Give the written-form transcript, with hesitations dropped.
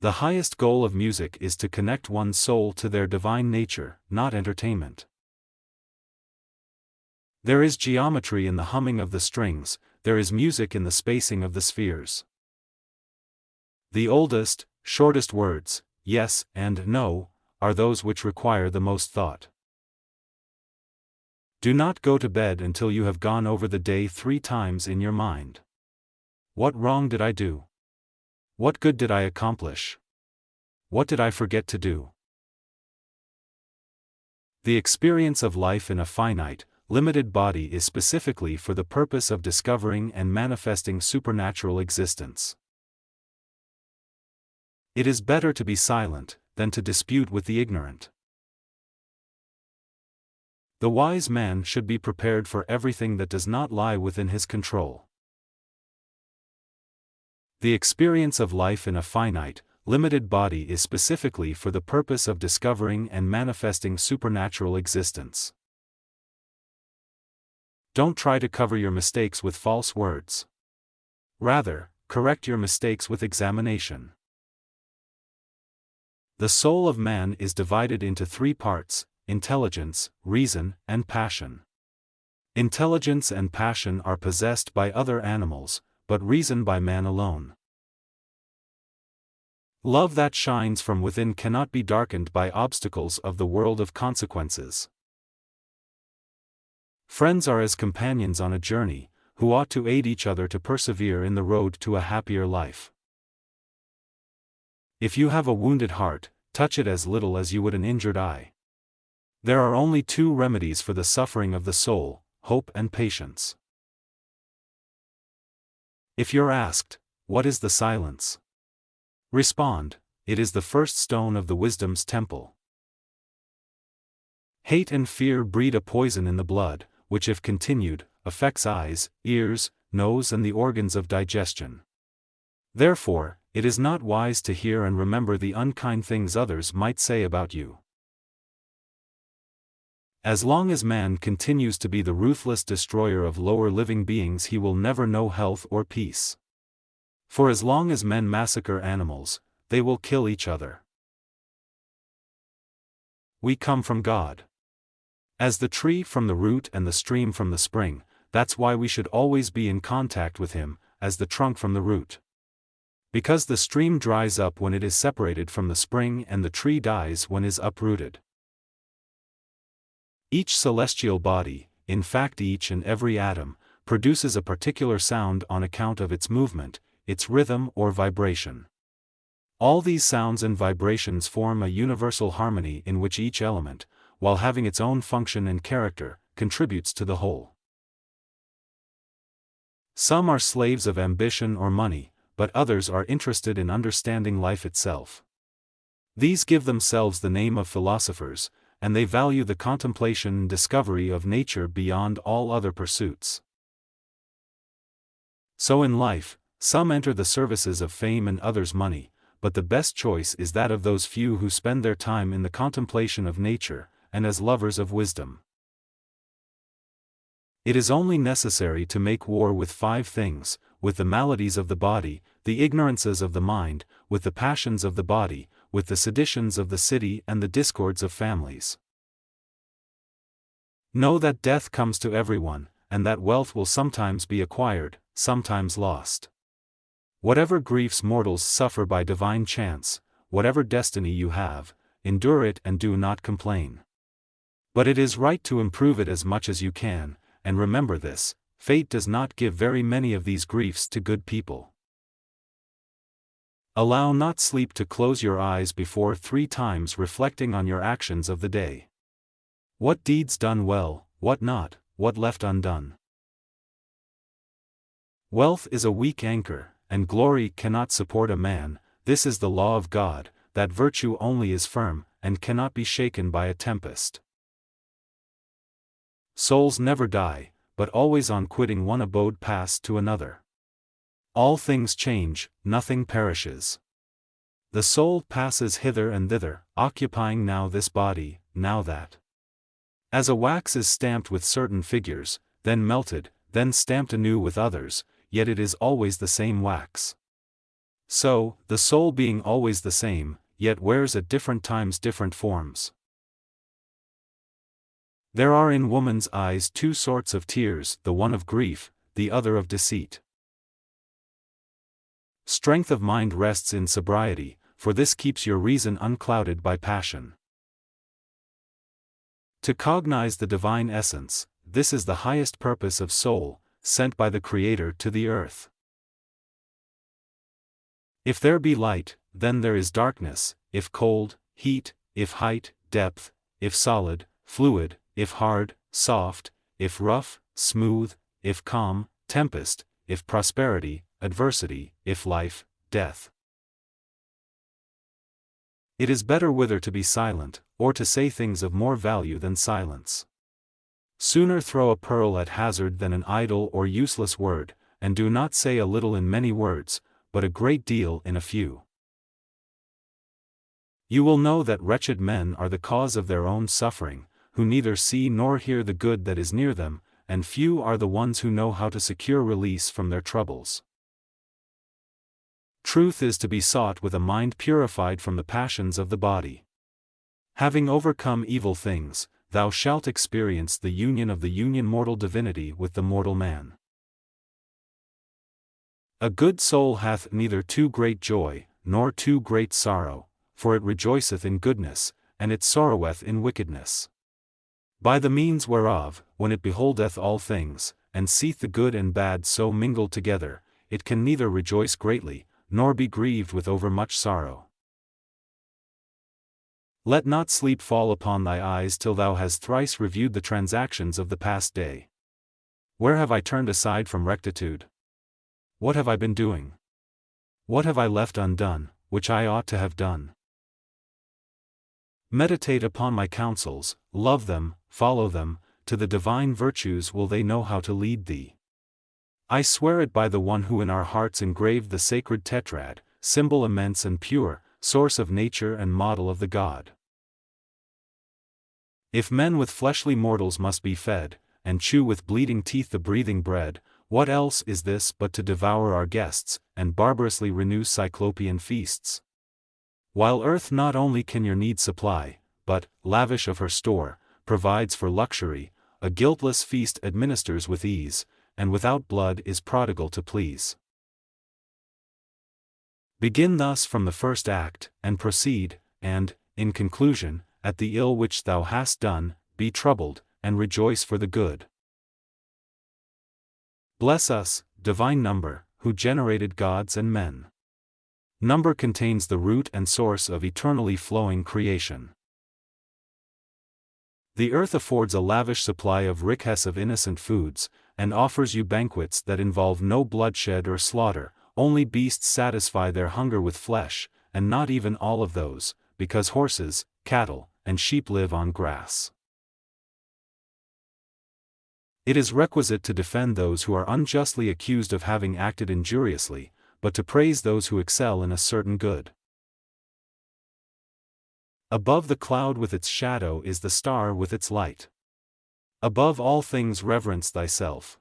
The highest goal of music is to connect one's soul to their divine nature, not entertainment. There is geometry in the humming of the strings, there is music in the spacing of the spheres. The oldest, shortest words, yes and no, are those which require the most thought. Do not go to bed until you have gone over the day 3 times in your mind. What wrong did I do? What good did I accomplish? What did I forget to do? The experience of life in a finite, limited body is specifically for the purpose of discovering and manifesting supernatural existence. It is better to be silent than to dispute with the ignorant. The wise man should be prepared for everything that does not lie within his control. The experience of life in a finite, limited body is specifically for the purpose of discovering and manifesting supernatural existence. Don't try to cover your mistakes with false words. Rather, correct your mistakes with examination. The soul of man is divided into 3 parts: intelligence, reason, and passion. Intelligence and passion are possessed by other animals, but reason by man alone. Love that shines from within cannot be darkened by obstacles of the world of consequences. Friends are as companions on a journey, who ought to aid each other to persevere in the road to a happier life. If you have a wounded heart, touch it as little as you would an injured eye. There are only 2 remedies for the suffering of the soul: hope and patience. If you're asked, what is the silence? Respond, it is the first stone of the wisdom's temple. Hate and fear breed a poison in the blood, which if continued, affects eyes, ears, nose and the organs of digestion. Therefore, it is not wise to hear and remember the unkind things others might say about you. As long as man continues to be the ruthless destroyer of lower living beings, he will never know health or peace. For as long as men massacre animals, they will kill each other. We come from God. As the tree from the root and the stream from the spring, that's why we should always be in contact with Him, as the trunk from the root. Because the stream dries up when it is separated from the spring and the tree dies when it is uprooted. Each celestial body, in fact each and every atom, produces a particular sound on account of its movement, its rhythm or vibration. All these sounds and vibrations form a universal harmony in which each element, while having its own function and character, contributes to the whole. Some are slaves of ambition or money, but others are interested in understanding life itself. These give themselves the name of philosophers, and they value the contemplation and discovery of nature beyond all other pursuits. So in life, some enter the services of fame and others money, but the best choice is that of those few who spend their time in the contemplation of nature, and as lovers of wisdom. It is only necessary to make war with 5 things, with the maladies of the body, the ignorances of the mind, with the passions of the body, with the seditions of the city and the discords of families. Know that death comes to everyone, and that wealth will sometimes be acquired, sometimes lost. Whatever griefs mortals suffer by divine chance, whatever destiny you have, endure it and do not complain. But it is right to improve it as much as you can, and remember this: fate does not give very many of these griefs to good people. Allow not sleep to close your eyes before 3 times reflecting on your actions of the day. What deeds done well, what not, what left undone. Wealth is a weak anchor, and glory cannot support a man. This is the law of God, that virtue only is firm, and cannot be shaken by a tempest. Souls never die, but always on quitting one abode pass to another. All things change, nothing perishes. The soul passes hither and thither, occupying now this body, now that. As a wax is stamped with certain figures, then melted, then stamped anew with others, yet it is always the same wax. So, the soul being always the same, yet wears at different times different forms. There are in woman's eyes two sorts of tears, the one of grief, the other of deceit. Strength of mind rests in sobriety, for this keeps your reason unclouded by passion. To cognize the divine essence, this is the highest purpose of soul, sent by the Creator to the earth. If there be light, then there is darkness, if cold, heat, if height, depth, if solid, fluid, if hard, soft, if rough, smooth, if calm, tempest, if prosperity, adversity, if life, death. It is better wither to be silent, or to say things of more value than silence. Sooner throw a pearl at hazard than an idle or useless word, and do not say a little in many words, but a great deal in a few. You will know that wretched men are the cause of their own suffering, who neither see nor hear the good that is near them, and few are the ones who know how to secure release from their troubles. Truth is to be sought with a mind purified from the passions of the body. Having overcome evil things, thou shalt experience the union of the mortal divinity with the mortal man. A good soul hath neither too great joy, nor too great sorrow, for it rejoiceth in goodness, and it sorroweth in wickedness. By the means whereof, when it beholdeth all things, and seeth the good and bad so mingled together, it can neither rejoice greatly, nor be grieved with overmuch sorrow. Let not sleep fall upon thy eyes till thou hast thrice reviewed the transactions of the past day. Where have I turned aside from rectitude? What have I been doing? What have I left undone, which I ought to have done? Meditate upon my counsels, love them, follow them, to the divine virtues will they know how to lead thee. I swear it by the one who in our hearts engraved the sacred tetrad, symbol immense and pure, source of nature and model of the God. If men with fleshly mortals must be fed, and chew with bleeding teeth the breathing bread, what else is this but to devour our guests, and barbarously renew cyclopean feasts? While earth not only can your need supply, but, lavish of her store, provides for luxury, a guiltless feast administers with ease, and without blood is prodigal to please. Begin thus from the first act, and proceed, and, in conclusion, at the ill which thou hast done, be troubled, and rejoice for the good. Bless us, divine number, who generated gods and men. Number contains the root and source of eternally flowing creation. The earth affords a lavish supply of richess of innocent foods, and offers you banquets that involve no bloodshed or slaughter. Only beasts satisfy their hunger with flesh, and not even all of those, because horses, cattle, and sheep live on grass. It is requisite to defend those who are unjustly accused of having acted injuriously, but to praise those who excel in a certain good. Above the cloud with its shadow is the star with its light. Above all things reverence thyself.